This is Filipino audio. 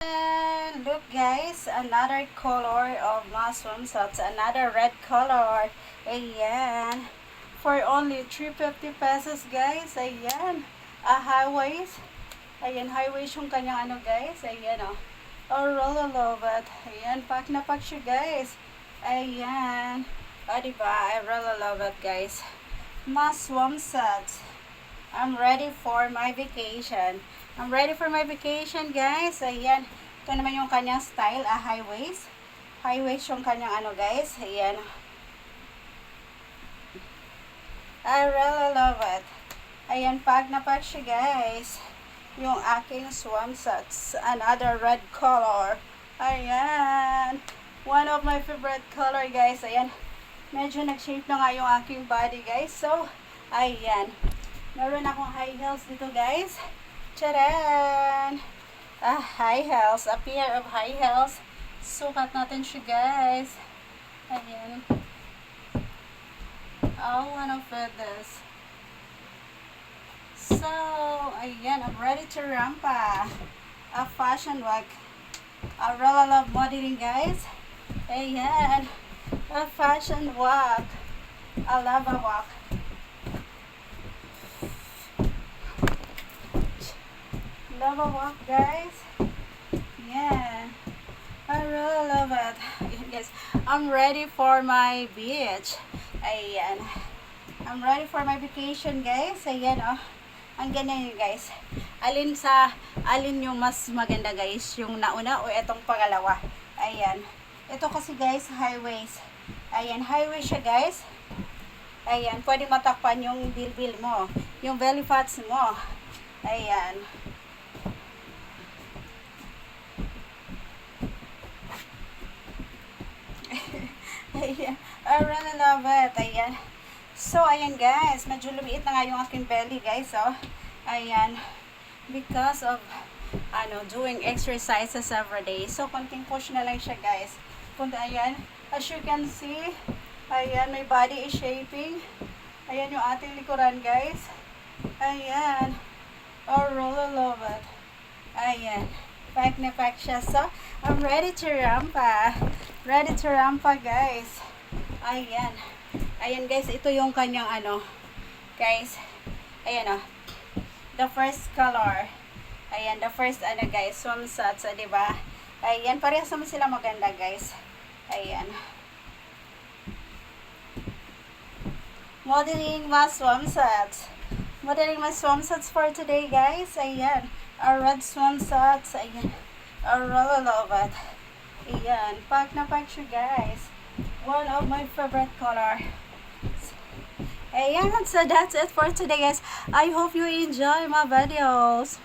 And look guys, another color of my swimsuits, another red color. Ayan. For only 350 pesos guys. Ayan. A high waist. Ayan, high waist yung kanyang ano guys. Ayan oh. I really love it. Ayan, pack na pack siya guys. Ayan. O diba? I really love it guys. My swimsuits. I'm ready for my vacation. I'm ready for my vacation, guys. Ayan. Ito naman yung kanyang style, high waist. High waist yung kanyang ano, guys. Ayan. I really love it. Ayan, pag na pag siya, guys. Yung aking swimsuits. Another red color. Ayan. One of my favorite color, guys. Ayan. Medyo nag-shape na nga yung aking body, guys. So, ayan. Meron akong high heels dito, guys. Charan! High heels. A pair of high heels. Sukat natin siya, guys. Ayan. I wanna fit this. So, ayan. I'm ready to rampa. A fashion walk. I really love modeling, guys. Ayan. A fashion walk. I love a walk. Love a walk, guys. Yeah, I really love it. Yes, I'm ready for my beach. Ayan, I'm ready for my vacation, guys. Ayan oh, ang ganyan yun, guys. Alin yung mas maganda, guys, yung nauna o etong pangalawa? Ayan, ito kasi guys, high waist. Ayan, high waist siya, guys. Ayan, pwede matakpan yung bilbil mo, yung belly fats mo. Ayan. Ayan. I really love it. Ayan. So, ayan guys. Medyo lumiit na nga yung aking belly guys. Oh. Ayan. Because of, doing exercises every day. So, konting push na lang siya guys. Ayan. As you can see, ayan, my body is shaping. Ayan yung ating likuran guys. Ayan. I really love it. Ayan. Pack na pack siya. So, I'm ready to rampa. Ready to rampa, guys. Ayan. Ayan, guys. Ito yung kanyang guys. Ayan, oh. The first color. Ayan, the first, guys, swimsuits, diba? Ayan, parehas naman sila maganda, guys. Ayan. Modeling my swimsuits. Modeling my swimsuits for today, guys. Ayan. A red swimsuits. Ayan. I really love it. Ayan. Pack na pack siya, guys. One of my favorite color. Ayan. So, that's it for today, guys. I hope you enjoy my videos.